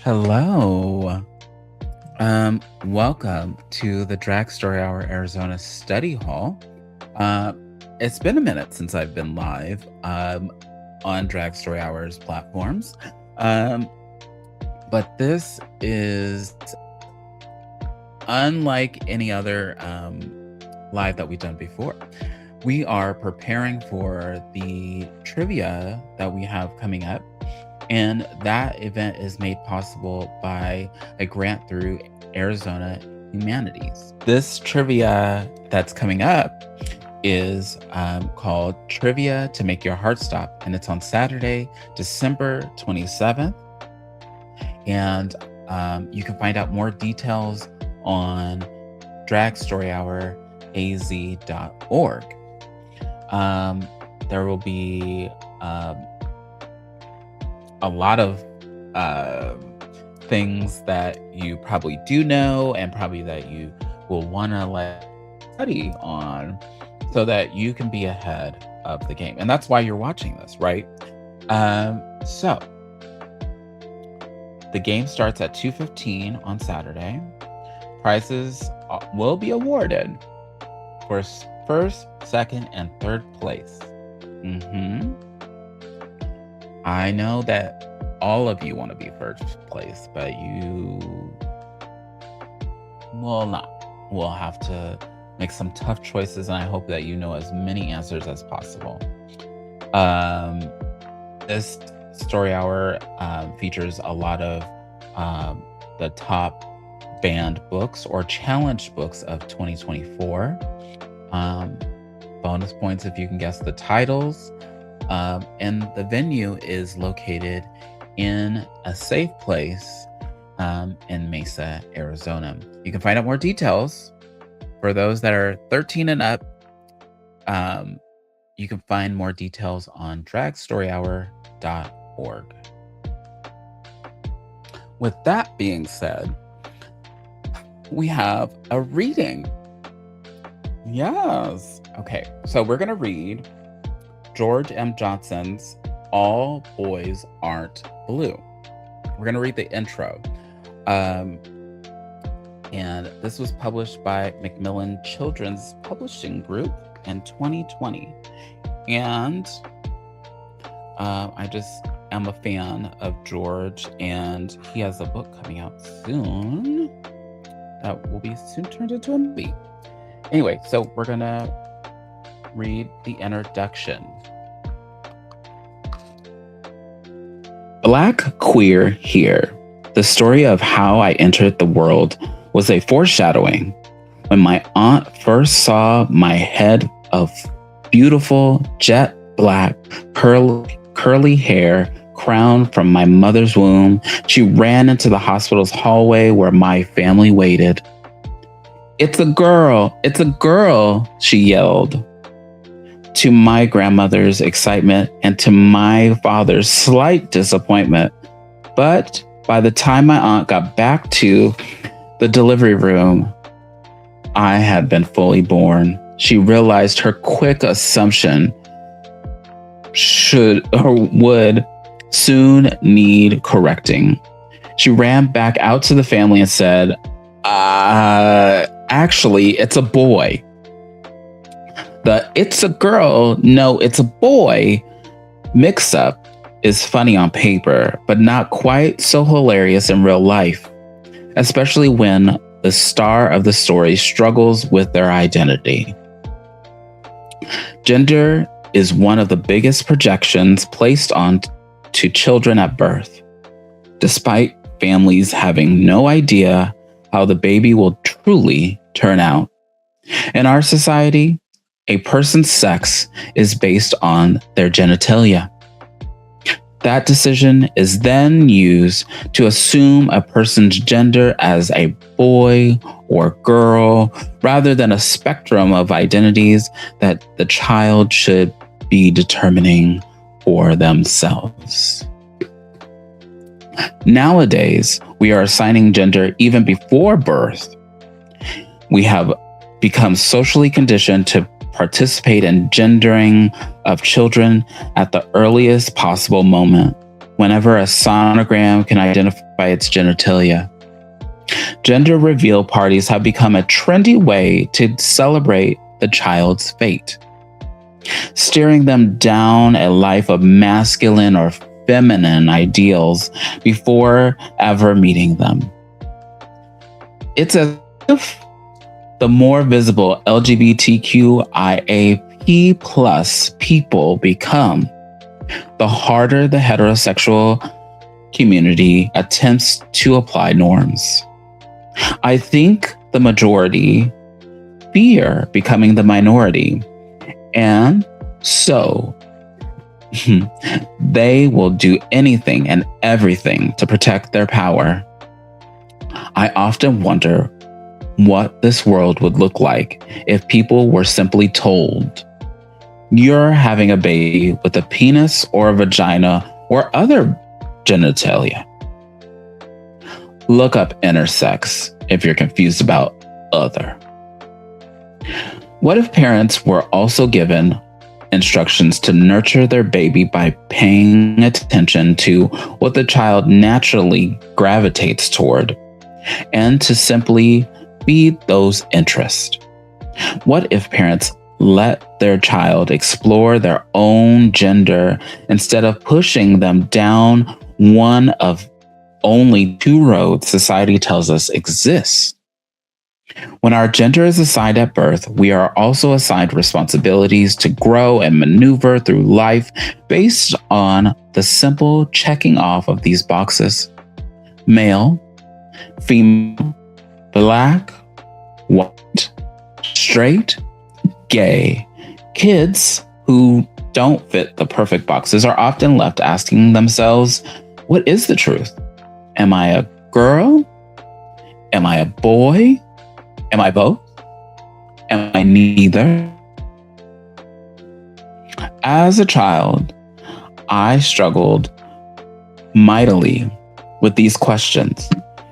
Hello. Welcome to the Drag Story Hour Arizona Study Hall. It's been a minute since I've been live on Drag Story Hour's platforms. But this is unlike any other live that we've done before. We are preparing for the trivia that we have coming up. And that event is made possible by a grant through Arizona Humanities. This trivia that's coming up is called Trivia to Make Your Heart Stop. And it's on Saturday, December 27th. And you can find out more details on dragstoryhouraz.org. There will be a lot of things that you probably do know and probably that you will want to study on so that you can be ahead of the game. And that's why you're watching this, right? So the game starts at 2:15 on Saturday. Prizes will be awarded for first, second, and third place. I know that all of you want to be first place, but you will not. We'll have to make some tough choices, and I hope that you know as many answers as possible. This story hour features a lot of the top banned books or challenge books of 2024. Bonus points if you can guess the titles. And the venue is located in a safe place in Mesa, Arizona. You can find out more details for those that are 13 and up. You can find more details on dragstoryhour.org. With that being said, we have a reading. Yes. Okay, so we're going to read George M. Johnson's All Boys Aren't Blue. We're going to read the intro. And this was published by Macmillan Children's Publishing Group in 2020. And I just am a fan of George, and he has a book coming out soon that will be soon turned into a movie. Anyway, so we're going to read the introduction. Black Queer Here. The story of how I entered the world was a foreshadowing. When my aunt first saw my head of beautiful jet black curly hair crowned from my mother's womb, she ran into the hospital's hallway where my family waited. "It's a girl! It's a girl!" she yelled. To my grandmother's excitement and to my father's slight disappointment. But by the time my aunt got back to the delivery room, I had been fully born. She realized her quick assumption would soon need correcting. She ran back out to the family and said, actually, it's a boy. The "it's a girl, no, it's a boy" mix-up is funny on paper, but not quite so hilarious in real life, especially when the star of the story struggles with their identity. Gender is one of the biggest projections placed on to children at birth, despite families having no idea how the baby will truly turn out. In our society, a person's sex is based on their genitalia. That decision is then used to assume a person's gender as a boy or girl, rather than a spectrum of identities that the child should be determining for themselves. Nowadays, we are assigning gender even before birth. We have become socially conditioned to participate in gendering of children at the earliest possible moment, whenever a sonogram can identify its genitalia. Gender reveal parties have become a trendy way to celebrate the child's fate, steering them down a life of masculine or feminine ideals before ever meeting them. It's as if the more visible LGBTQIAP+ people become, the harder the heterosexual community attempts to apply norms. I think the majority fear becoming the minority, and so they will do anything and everything to protect their power. I often wonder what this world would look like if people were simply told, "You're having a baby with a penis or a vagina or other genitalia." Look up intersex if you're confused about other. What if parents were also given instructions to nurture their baby by paying attention to what the child naturally gravitates toward, and to simply feed those interests? What if parents let their child explore their own gender instead of pushing them down one of only two roads society tells us exists? When our gender is assigned at birth, we are also assigned responsibilities to grow and maneuver through life based on the simple checking off of these boxes: male, female, black, white, straight, gay. Kids who don't fit the perfect boxes are often left asking themselves, what is the truth? Am I a girl? Am I a boy? Am I both? Am I neither? As a child, I struggled mightily with these questions,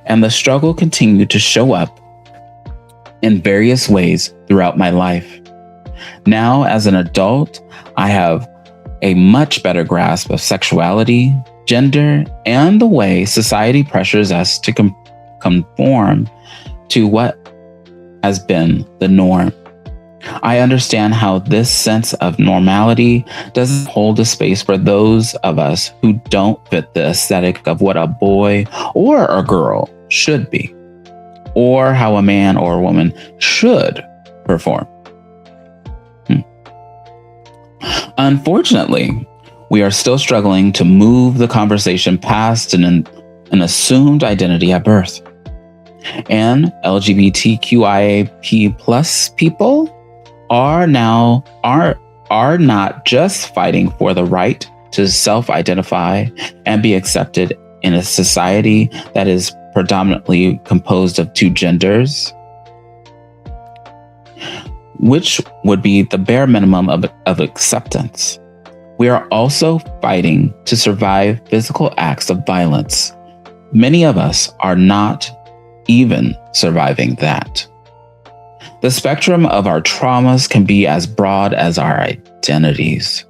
and the struggle continued to show up in various ways throughout my life. Now, as an adult, I have a much better grasp of sexuality, gender, and the way society pressures us to conform to what has been the norm. I understand how this sense of normality doesn't hold a space for those of us who don't fit the aesthetic of what a boy or a girl should be, or how a man or a woman should perform. Unfortunately, we are still struggling to move the conversation past an assumed identity at birth. And LGBTQIAP+ people are not just fighting for the right to self-identify and be accepted in a society that is predominantly composed of two genders, which would be the bare minimum of acceptance. We are also fighting to survive physical acts of violence. Many of us are not even surviving that. The spectrum of our traumas can be as broad as our identities.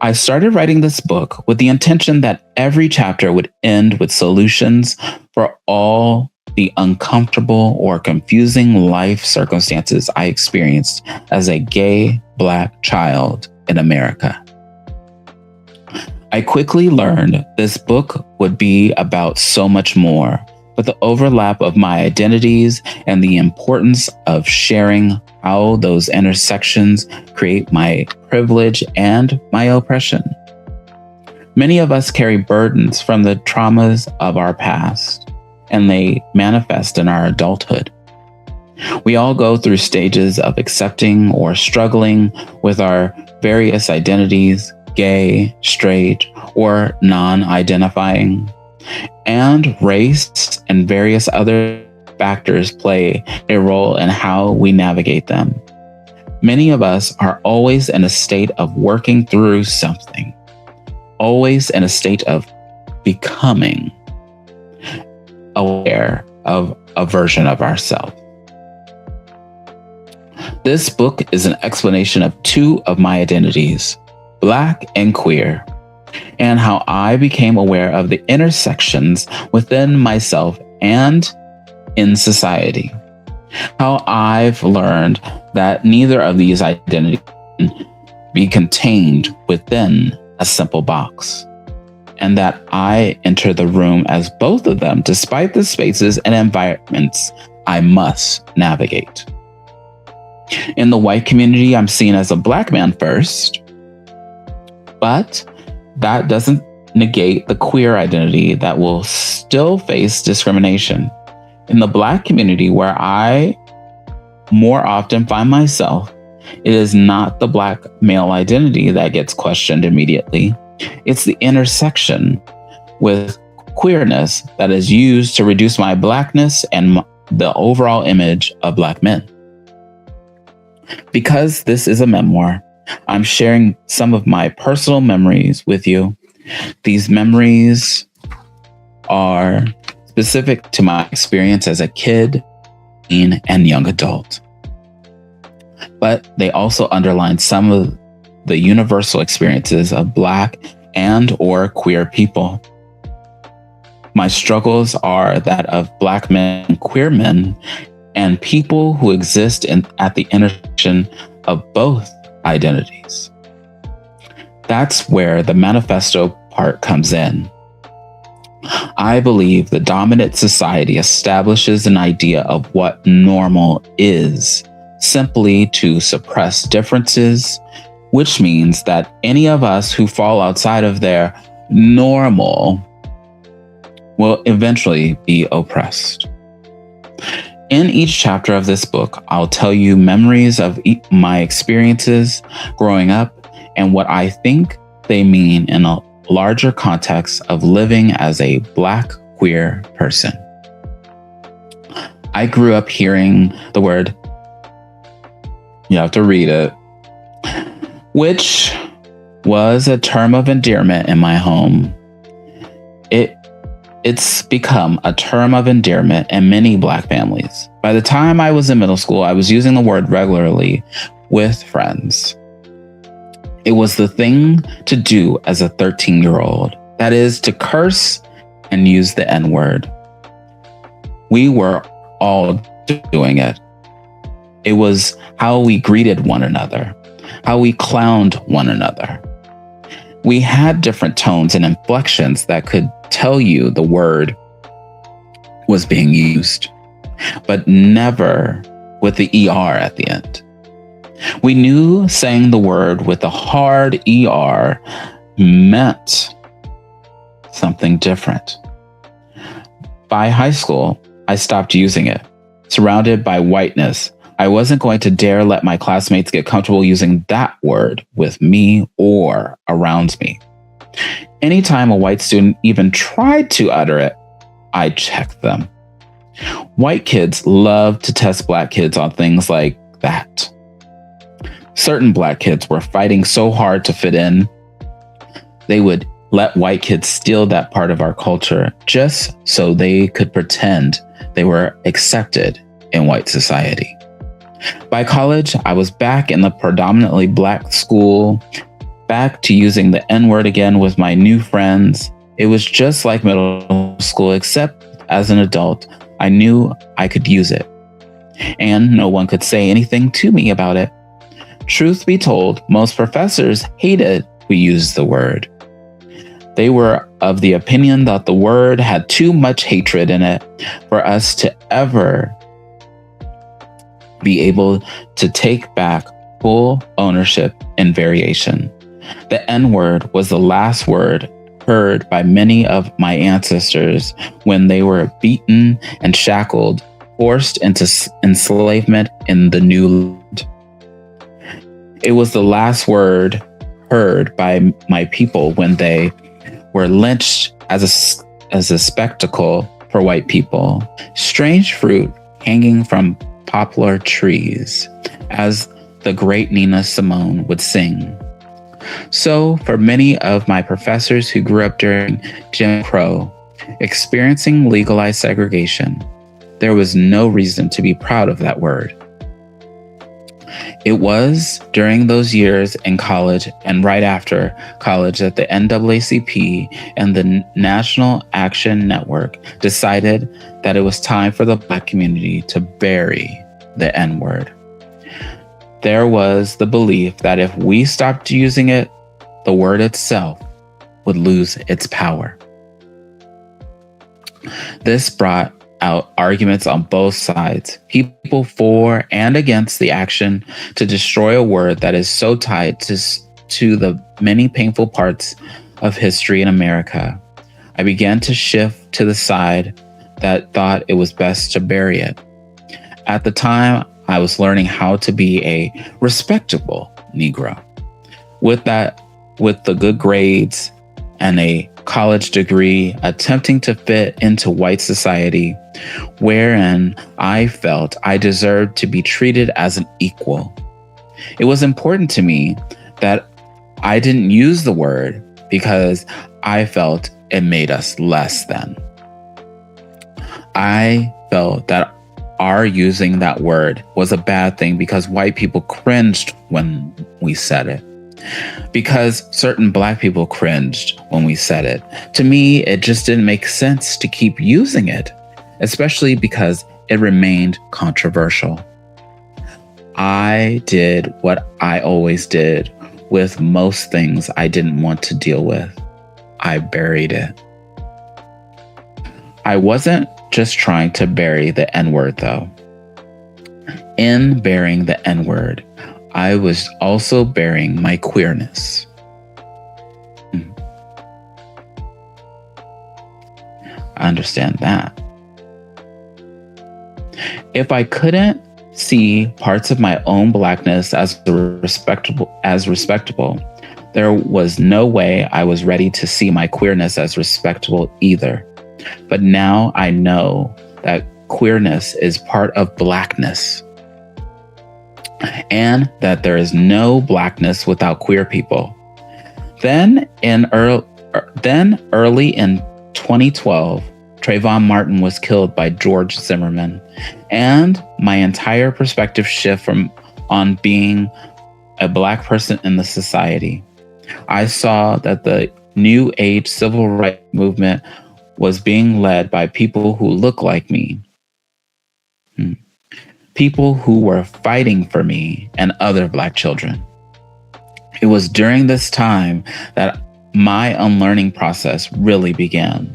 I started writing this book with the intention that every chapter would end with solutions for all the uncomfortable or confusing life circumstances I experienced as a gay Black child in America. I quickly learned this book would be about so much more, but the overlap of my identities and the importance of sharing how those intersections create my privilege and my oppression. Many of us carry burdens from the traumas of our past, and they manifest in our adulthood. We all go through stages of accepting or struggling with our various identities, gay, straight, or non-identifying. And race and various other factors play a role in how we navigate them. Many of us are always in a state of working through something, always in a state of becoming aware of a version of ourselves. This book is an explanation of two of my identities, Black and queer, and how I became aware of the intersections within myself and in society. How I've learned that neither of these identities can be contained within a simple box, and that I enter the room as both of them despite the spaces and environments I must navigate. In the white community, I'm seen as a Black man first, but that doesn't negate the queer identity that will still face discrimination. In the Black community, where I more often find myself, it is not the Black male identity that gets questioned immediately. It's the intersection with queerness that is used to reduce my Blackness and the overall image of Black men. Because this is a memoir, I'm sharing some of my personal memories with you. These memories are specific to my experience as a kid, teen, and young adult. But they also underline some of the universal experiences of Black and or queer people. My struggles are that of Black men, queer men, and people who exist at the intersection of both identities. That's where the manifesto part comes in. I believe the dominant society establishes an idea of what normal is, simply to suppress differences, which means that any of us who fall outside of their normal will eventually be oppressed. In each chapter of this book, I'll tell you memories of my experiences growing up and what I think they mean in a larger context of living as a Black queer person. I grew up hearing the word, you have to read it, which was a term of endearment in my home. It's become a term of endearment in many Black families. By the time I was in middle school, I was using the word regularly with friends. It was the thing to do as a 13-year-old. That is, to curse and use the N-word. We were all doing it. It was how we greeted one another, how we clowned one another. We had different tones and inflections that could tell you the word was being used, but never with the ER at the end. We knew saying the word with a hard ER meant something different. By high school, I stopped using it. Surrounded by whiteness, I wasn't going to dare let my classmates get comfortable using that word with me or around me. Anytime a white student even tried to utter it, I checked them. White kids love to test Black kids on things like that. Certain Black kids were fighting so hard to fit in, they would let white kids steal that part of our culture just so they could pretend they were accepted in white society. By college, I was back in the predominantly Black school, back to using the N-word again with my new friends. It was just like middle school, except as an adult, I knew I could use it. And no one could say anything to me about it. Truth be told, most professors hated we used the word. They were of the opinion that the word had too much hatred in it for us to ever be able to take back full ownership and variation. The N-word was the last word heard by many of my ancestors when they were beaten and shackled, forced into enslavement in the New Land. It was the last word heard by my people when they were lynched as a spectacle for white people. Strange fruit hanging from poplar trees, as the great Nina Simone would sing. So, for many of my professors who grew up during Jim Crow, experiencing legalized segregation, there was no reason to be proud of that word. It was during those years in college and right after college that the NAACP and the National Action Network decided that it was time for the Black community to bury the N-word. There was the belief that if we stopped using it, the word itself would lose its power. This brought out arguments on both sides, people for and against the action to destroy a word that is so tied to the many painful parts of history in America. I began to shift to the side that thought it was best to bury it. At the time, I was learning how to be a respectable Negro. With the good grades and a college degree, attempting to fit into white society, wherein I felt I deserved to be treated as an equal. It was important to me that I didn't use the word because I felt it made us less than. I felt that our using that word was a bad thing because white people cringed when we said it. Because certain Black people cringed when we said it. To me, it just didn't make sense to keep using it, especially because it remained controversial. I did what I always did with most things I didn't want to deal with. I buried it. I wasn't just trying to bury the N-word, though. In burying the N-word, I was also burying my queerness. I understand that. If I couldn't see parts of my own Blackness as respectable, there was no way I was ready to see my queerness as respectable either. But now I know that queerness is part of Blackness, and that there is no Blackness without queer people. Then early in 2012, Trayvon Martin was killed by George Zimmerman, and my entire perspective shift on being a Black person in the society. I saw that the new age civil rights movement was being led by people who look like me. People who were fighting for me and other Black children. It was during this time that my unlearning process really began.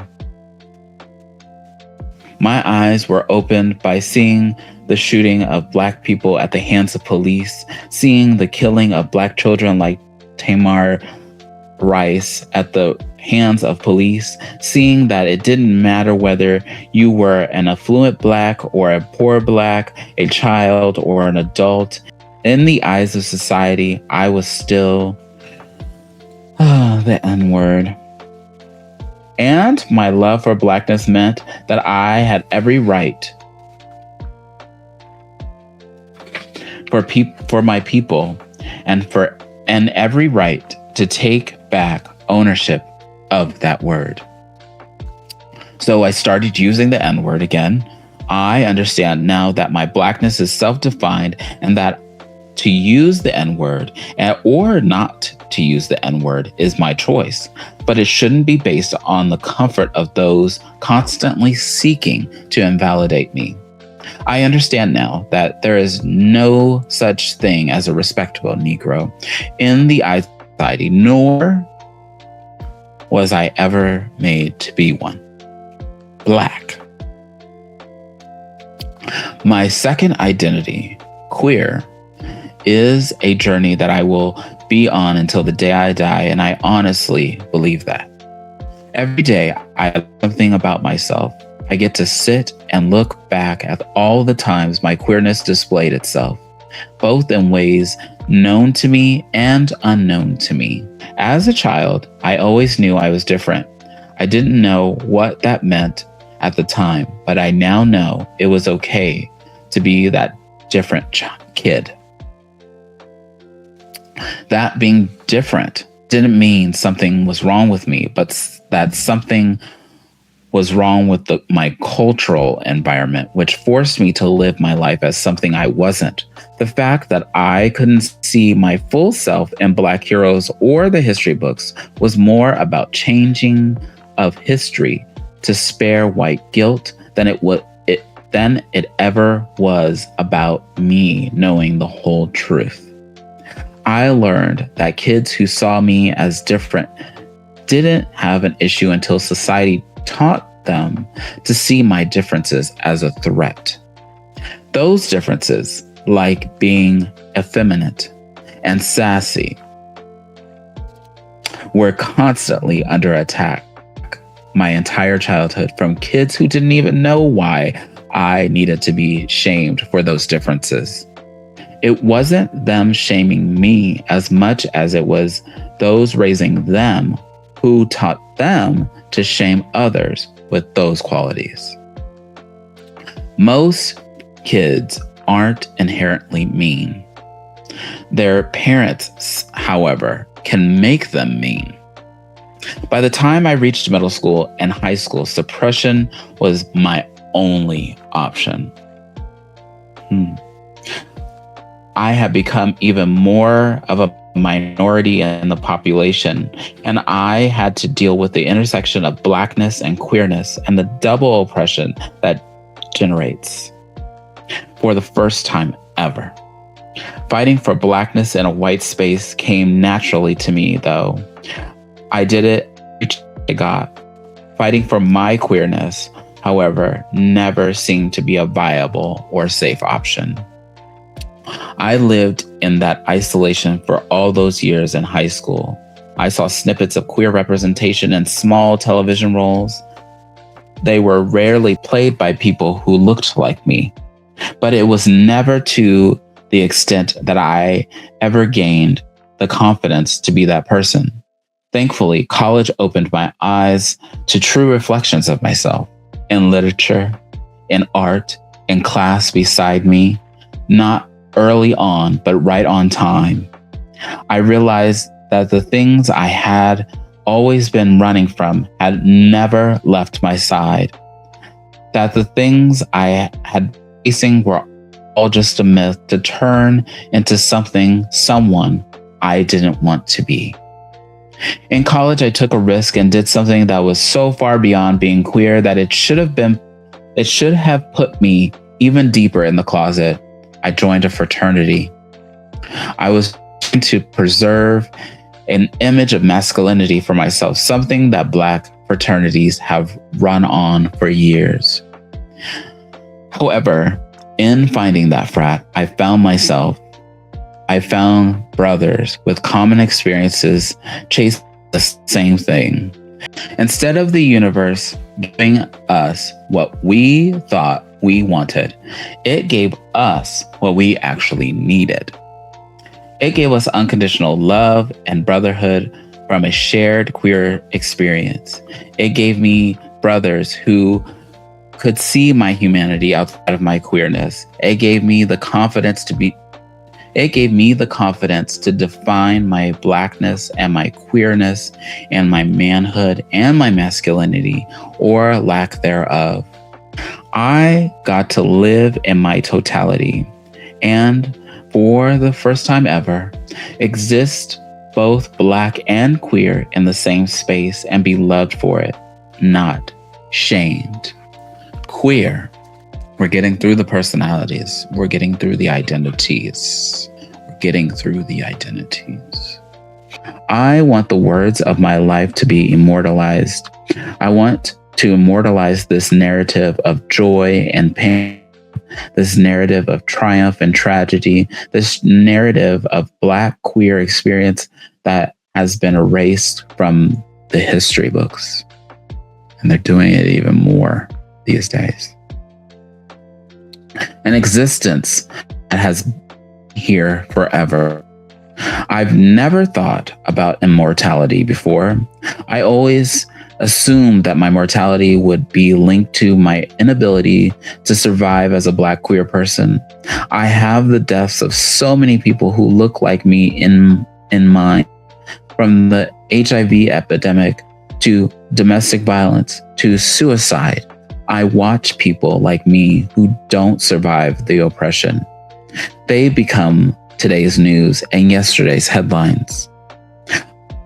My eyes were opened by seeing the shooting of Black people at the hands of police, seeing the killing of Black children like Tamir Rice at the hands of police, seeing that it didn't matter whether you were an affluent Black or a poor Black, a child or an adult. In the eyes of society, I was still the N-word. And my love for Blackness meant that I had every right for my people and every right to take back ownership of that word. So I started using the N-word again. I understand now that my Blackness is self-defined and that to use the N-word or not to use the N-word is my choice, but it shouldn't be based on the comfort of those constantly seeking to invalidate me. I understand now that there is no such thing as a respectable Negro in the eyes of society, nor was I ever made to be one. Black. My second identity, queer, is a journey that I will be on until the day I die, and I honestly believe that. Every day, I learn something about myself. I get to sit and look back at all the times my queerness displayed itself, both in ways known to me and unknown to me. As a child, I always knew I was different. I didn't know what that meant at the time, but I now know it was okay to be that different kid. That being different didn't mean something was wrong with me, but that something was wrong with my cultural environment, which forced me to live my life as something I wasn't. The fact that I couldn't see my full self in Black heroes or the history books was more about changing of history to spare white guilt than it ever was about me knowing the whole truth. I learned that kids who saw me as different didn't have an issue until society taught them to see my differences as a threat. Those differences, like being effeminate and sassy, were constantly under attack my entire childhood from kids who didn't even know why I needed to be shamed for those differences. It wasn't them shaming me as much as it was those raising them who taught them to shame others with those qualities. Most kids aren't inherently mean. Their parents, however, can make them mean. By the time I reached middle school and high school, suppression was my only option. I had become even more of a minority in the population, and I had to deal with the intersection of Blackness and queerness and the double oppression that generates. For the first time ever, fighting for Blackness in a white space came naturally to me, though. I did it, I got. Fighting for my queerness, however, never seemed to be a viable or safe option. I lived in that isolation for all those years in high school. I saw snippets of queer representation in small television roles. They were rarely played by people who looked like me, but it was never to the extent that I ever gained the confidence to be that person. Thankfully, college opened my eyes to true reflections of myself in literature, in art, in class beside me, not early on, but right on time. I realized that the things I had always been running from had never left my side, that the things I had facing were all just a myth to turn into someone I didn't want to be. In college, I took a risk and did something that was so far beyond being queer that it should have put me even deeper in the closet. I joined a fraternity. I was trying to preserve an image of masculinity for myself, something that Black fraternities have run on for years. However, in finding that frat, I found brothers with common experiences chasing the same thing. Instead of the universe giving us what we thought we wanted, it gave us what we actually needed. It gave us unconditional love and brotherhood from a shared queer experience. It gave me brothers who could see my humanity outside of my queerness. It gave me the confidence to define my Blackness and my queerness and my manhood and my masculinity, or lack thereof. I got to live in my totality and, for the first time ever, exist both Black and queer in the same space and be loved for it, not shamed. Queer. We're getting through the personalities. We're getting through the identities. I want the words of my life to be immortalized. I want to immortalize this narrative of joy and pain, this narrative of triumph and tragedy, this narrative of Black queer experience that has been erased from the history books. And they're doing it even more these days. An existence that has been here forever. I've never thought about immortality before. I always assumed that my mortality would be linked to my inability to survive as a Black queer person. I have the deaths of so many people who look like me in mind, from the HIV epidemic to domestic violence, to suicide. I watch people like me who don't survive the oppression. They become today's news and yesterday's headlines.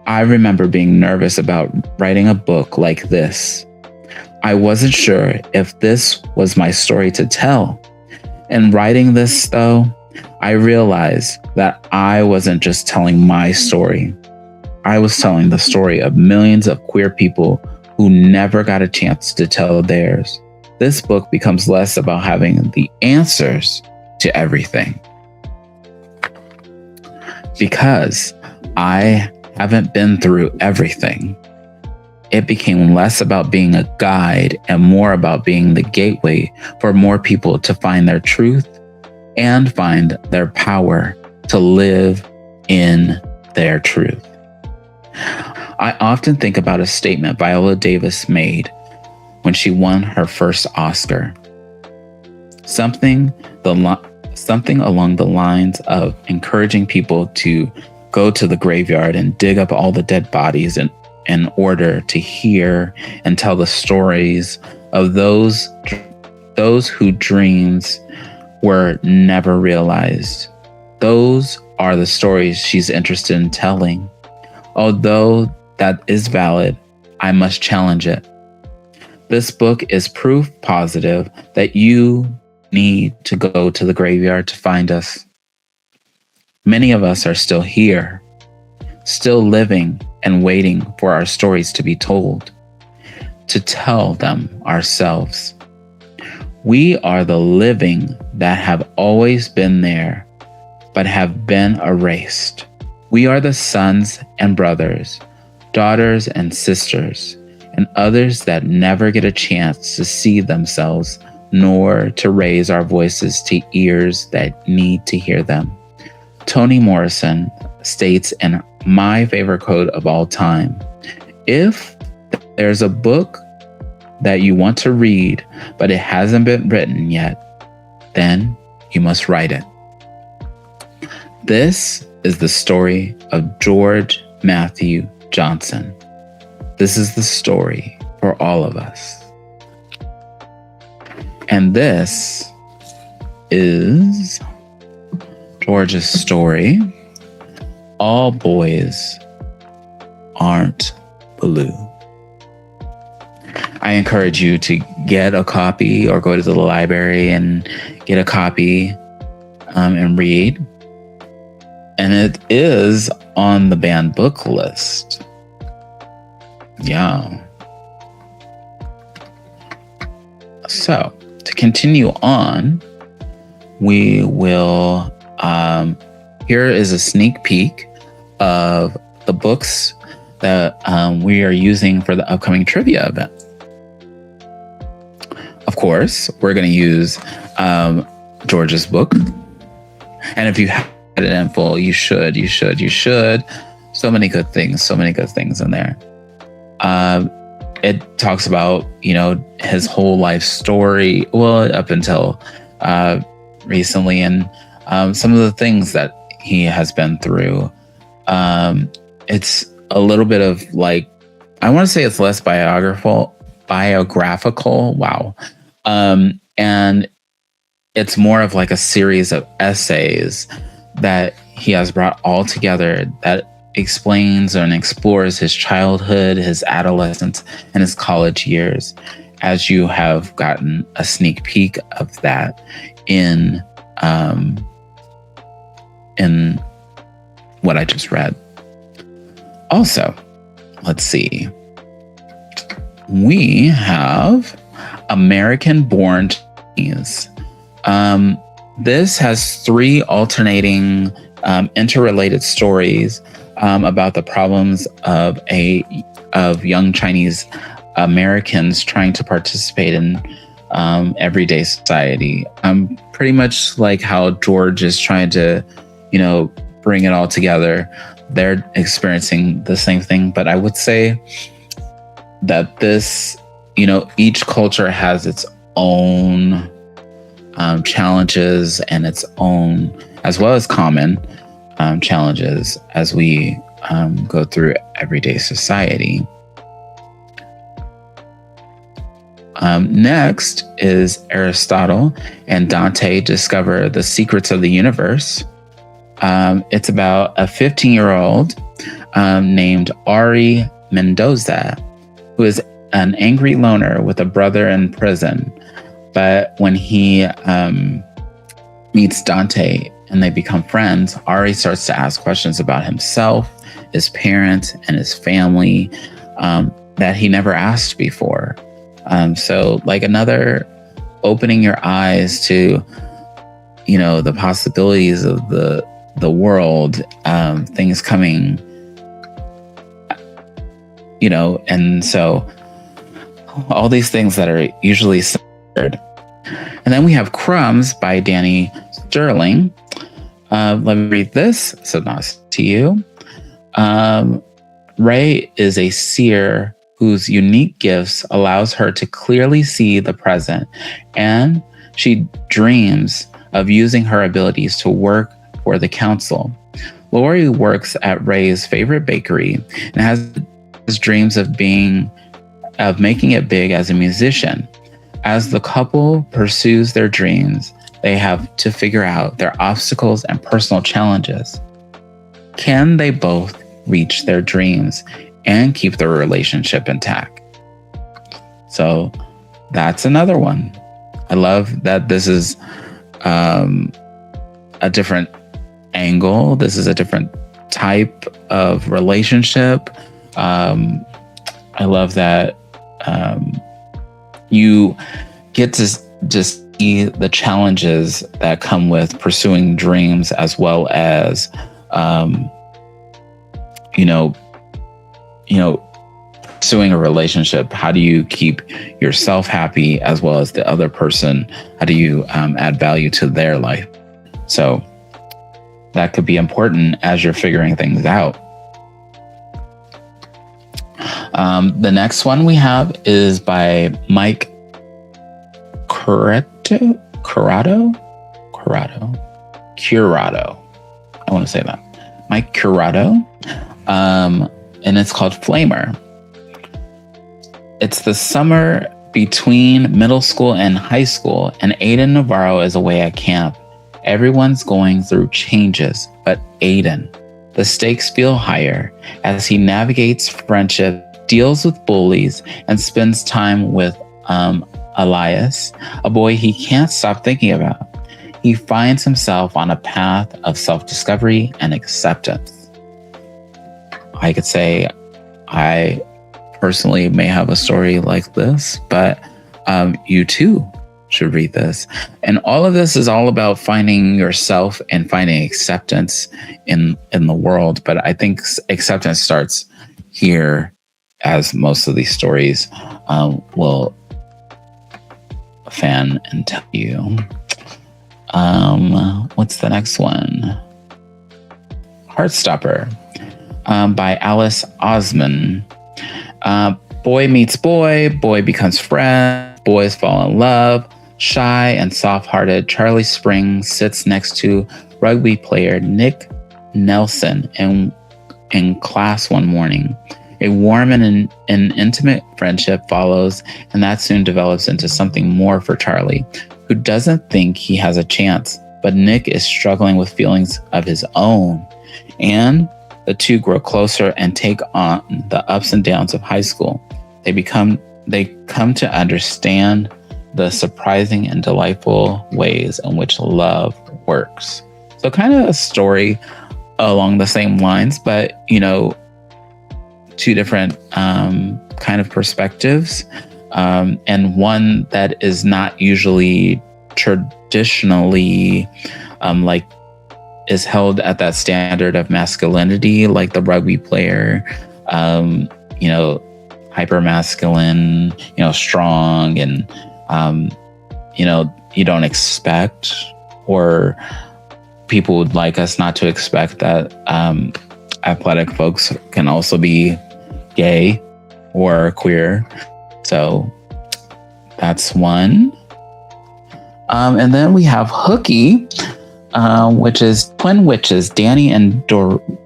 I remember being nervous about writing a book like this. I wasn't sure if this was my story to tell. In writing this, though, I realized that I wasn't just telling my story. I was telling the story of millions of queer people who never got a chance to tell theirs. This book becomes less about having the answers to everything. Because I haven't been through everything, it became less about being a guide and more about being the gateway for more people to find their truth and find their power to live in their truth. I often think about a statement Viola Davis made when she won her first Oscar. Something along the lines of encouraging people to go to the graveyard and dig up all the dead bodies in order to hear and tell the stories of those whose dreams were never realized. Those are the stories she's interested in telling. Although that is valid, I must challenge it. This book is proof positive that you need to go to the graveyard to find us. Many of us are still here, still living and waiting for our stories to be told, to tell them ourselves. We are the living that have always been there, but have been erased. We are the sons and brothers, daughters and sisters, and others that never get a chance to see themselves, nor to raise our voices to ears that need to hear them. Toni Morrison states in my favorite quote of all time, "If there's a book that you want to read, but it hasn't been written yet, then you must write it." This is the story of George Matthew Johnson. This is the story for all of us. And this is George's story. All boys aren't blue. I encourage you to get a copy or go to the library and get a copy and read. And it is on the banned book list. Yeah. So to continue on, we will, here is a sneak peek of the books that we are using for the upcoming trivia event. Of course, we're going to use George's book. And if you have it in full, you should. So many good things in there. It talks about, his whole life story, well, up until recently, and some of the things that he has been through. It's a little bit of I want to say it's less biographical. Wow. And it's more of a series of essays that he has brought all together that explains and explores his childhood, his adolescence, and his college years, as you have gotten a sneak peek of that in what I just read. Also, let's see. We have American-Born Chinese. This has 3 alternating, interrelated stories about the problems of young Chinese Americans trying to participate in everyday society. Pretty much like how George is trying to, bring it all together. They're experiencing the same thing, but I would say that this, each culture has its own challenges and its own, as well as common challenges as we go through everyday society. Next is Aristotle and Dante discover the secrets of the universe. It's about a 15-year-old named Ari Mendoza, who is an angry loner with a brother in prison. But when he meets Dante and they become friends, Ari starts to ask questions about himself, his parents, and his family that he never asked before. So like another opening your eyes to, the possibilities of the world, things coming, and so all these things that are usually centered. And then we have Crumbs by Danny Sterling. Let me read this synopsis to you. Ray is a seer whose unique gifts allows her to clearly see the present, and she dreams of using her abilities to work for the council. Lori works at Ray's favorite bakery and has dreams of making it big as a musician. As the couple pursues their dreams, they have to figure out their obstacles and personal challenges. Can they both reach their dreams and keep their relationship intact? So that's another one. I love that this is a different angle. This is a different type of relationship. I love that you get to just see the challenges that come with pursuing dreams, as well as pursuing a relationship. How do you keep yourself happy as well as the other person? How do you add value to their life? So that could be important as you're figuring things out. The next one we have is by Mike Curado. I want to say that. Mike Curado. And it's called Flamer. It's the summer between middle school and high school, and Aiden Navarro is away at camp. Everyone's going through changes, but Aiden. The stakes feel higher as he navigates friendship, deals with bullies, and spends time with Elias, a boy he can't stop thinking about. He finds himself on a path of self-discovery and acceptance. I could say I personally may have a story like this, but you too should read this. And all of this is all about finding yourself and finding acceptance in the world. But I think acceptance starts here, as most of these stories will fan and tell you. What's the next one? Heartstopper by Alice Osman. Boy meets boy, boy becomes friend, boys fall in love. Shy and soft-hearted Charlie Springs sits next to rugby player Nick Nelson in class one morning. A warm and intimate friendship follows, and that soon develops into something more for Charlie, who doesn't think he has a chance, but Nick is struggling with feelings of his own. And the two grow closer and take on the ups and downs of high school. They come to understand the surprising and delightful ways in which love works. So kind of a story along the same lines, but, two different kind of perspectives, and one that is not usually traditionally is held at that standard of masculinity, like the rugby player, hyper masculine, strong, and you don't expect, or people would like us not to expect that athletic folks can also be gay or queer. So that's one. And then we have Hooky, which is twin witches, Danny and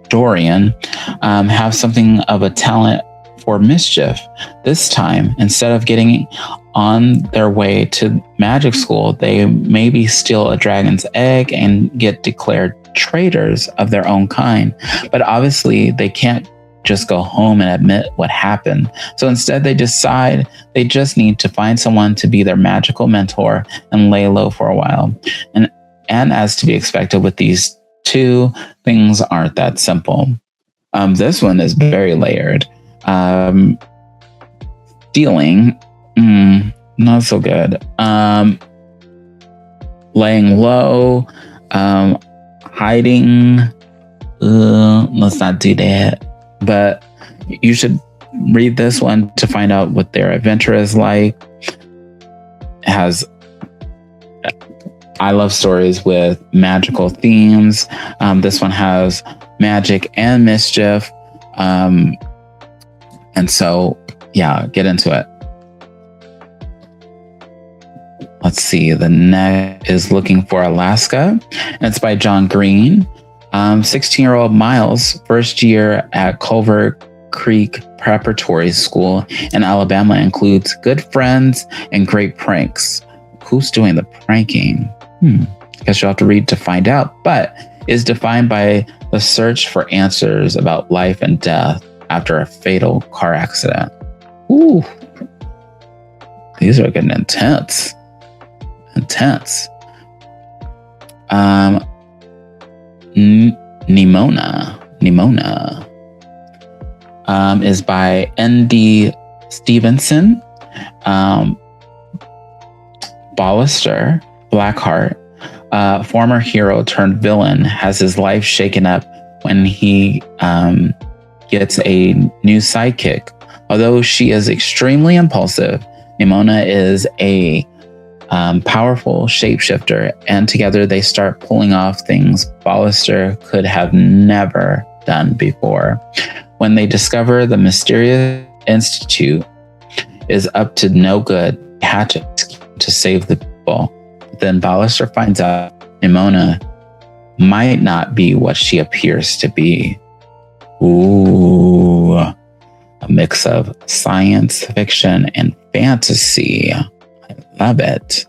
Dorian, have something of a talent for mischief. This time, instead of getting on their way to magic school, they maybe steal a dragon's egg and get declared traitors of their own kind. But obviously, they can't just go home and admit what happened. So instead, they decide they just need to find someone to be their magical mentor and lay low for a while. And as to be expected with these two, things aren't that simple. This one is very layered. Stealing, not so good. Laying low, hiding. Let's not do that. But you should read this one to find out what their adventure is like. I love stories with magical themes. This one has magic and mischief. And so, yeah, get into it. Let's see. The next is Looking for Alaska. And it's by John Green. 16-year-old Miles, first year at Culver Creek Preparatory School in Alabama, includes good friends and great pranks. Who's doing the pranking? Guess you'll have to read to find out, but is defined by the search for answers about life and death after a fatal car accident. Ooh, these are getting intense. Nimona is by N.D. Stevenson. Ballister Blackheart, former hero turned villain, has his life shaken up when he gets a new sidekick. Although she is extremely impulsive, Nimona is a powerful shapeshifter, and together they start pulling off things Ballister could have never done before. When they discover the mysterious institute is up to no good, they hatch a scheme to save the people. Then Ballister finds out Nimona might not be what she appears to be. Ooh, a mix of science fiction and fantasy. Love it.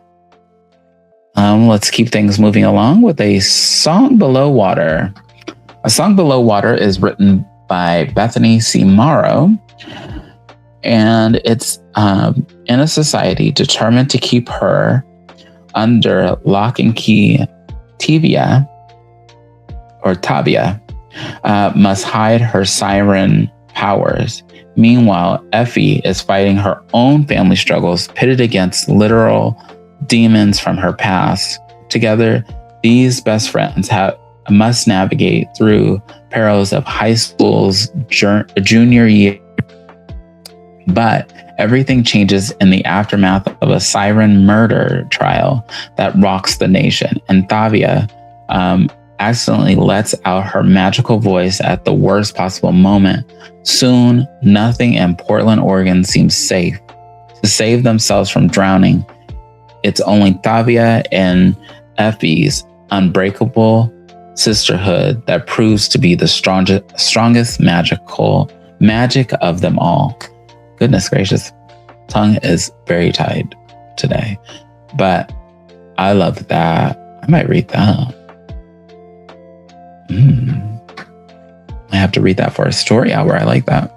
Let's keep things moving along with A Song Below Water. A Song Below Water is written by Bethany C. Morrow, and it's in a society determined to keep her under lock and key. Tavia must hide her siren powers. Meanwhile, Effie is fighting her own family struggles, pitted against literal demons from her past. Together, these best friends must navigate through perils of high school's junior year. But everything changes in the aftermath of a siren murder trial that rocks the nation, and Tavia accidentally lets out her magical voice at the worst possible moment. Soon, nothing in Portland, Oregon seems safe. To save themselves from drowning, it's only Tavia and Effie's unbreakable sisterhood that proves to be the strongest magic of them all. Goodness gracious, tongue is very tied today, but I love that. I might read that. I have to read that for a story hour. I like that.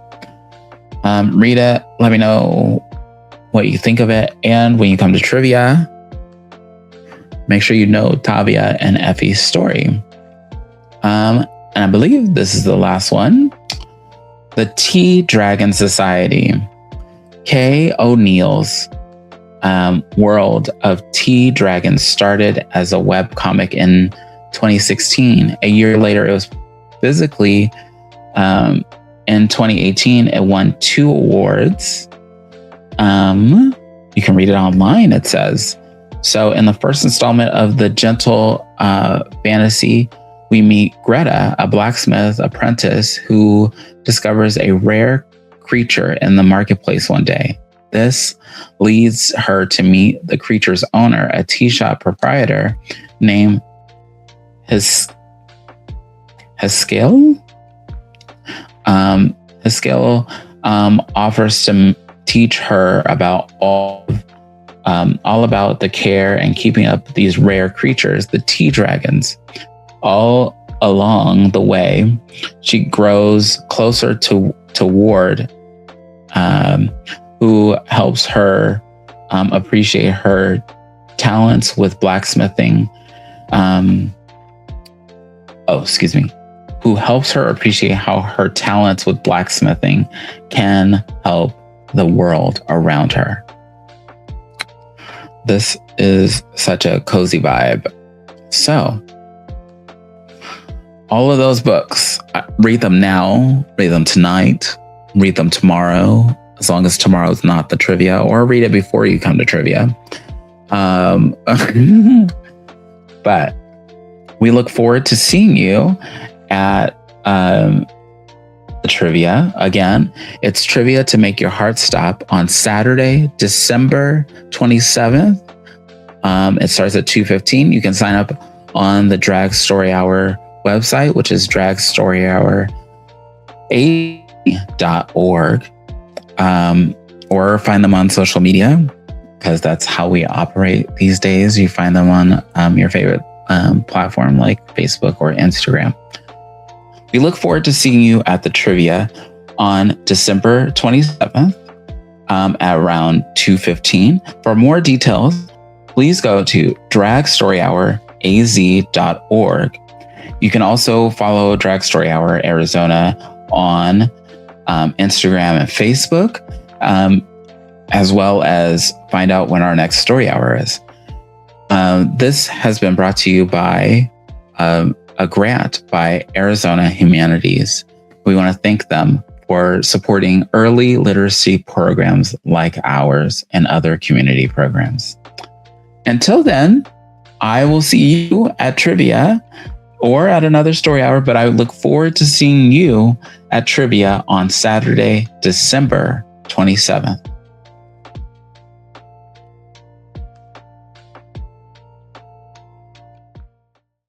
Read it. Let me know what you think of it. And when you come to trivia, make sure you know Tavia and Effie's story. And I believe this is the last one. The Tea Dragon Society. Kay O'Neill's World of Tea Dragons started as a webcomic in 2016. A year later, it was physically in 2018. It won 2 awards. You can read it online, it says. So in the first installment of the gentle fantasy, we meet Greta, a blacksmith apprentice who discovers a rare creature in the marketplace one day. This leads her to meet the creature's owner, a tea shop proprietor named Haskell. Haskell offers to teach her about all of all about the care and keeping up these rare creatures, the tea dragons. All along the way, she grows closer to Ward, who helps her appreciate her talents with blacksmithing. Who helps her appreciate how her talents with blacksmithing can help the world around her. This is such a cozy vibe. So, all of those books, read them now, read them tonight, read them tomorrow, as long as tomorrow is not the trivia, or read it before you come to trivia. But we look forward to seeing you at the trivia. Again, it's trivia to make your heart stop on Saturday, December 27th. It starts at 2:15. You can sign up on the Drag Story Hour website, which is dragstoryhour.org, or find them on social media, because that's how we operate these days. You find them on your favorite platform like Facebook or Instagram. We look forward to seeing you at the trivia on December 27th at around 2:15. For more details, please go to dragstoryhour.az.org. You can also follow Drag Story Hour Arizona on Instagram and Facebook, as well as find out when our next story hour is. This has been brought to you by a grant by Arizona Humanities. We want to thank them for supporting early literacy programs like ours and other community programs. Until then, I will see you at trivia or at another story hour, but I look forward to seeing you at trivia on Saturday, December 27th.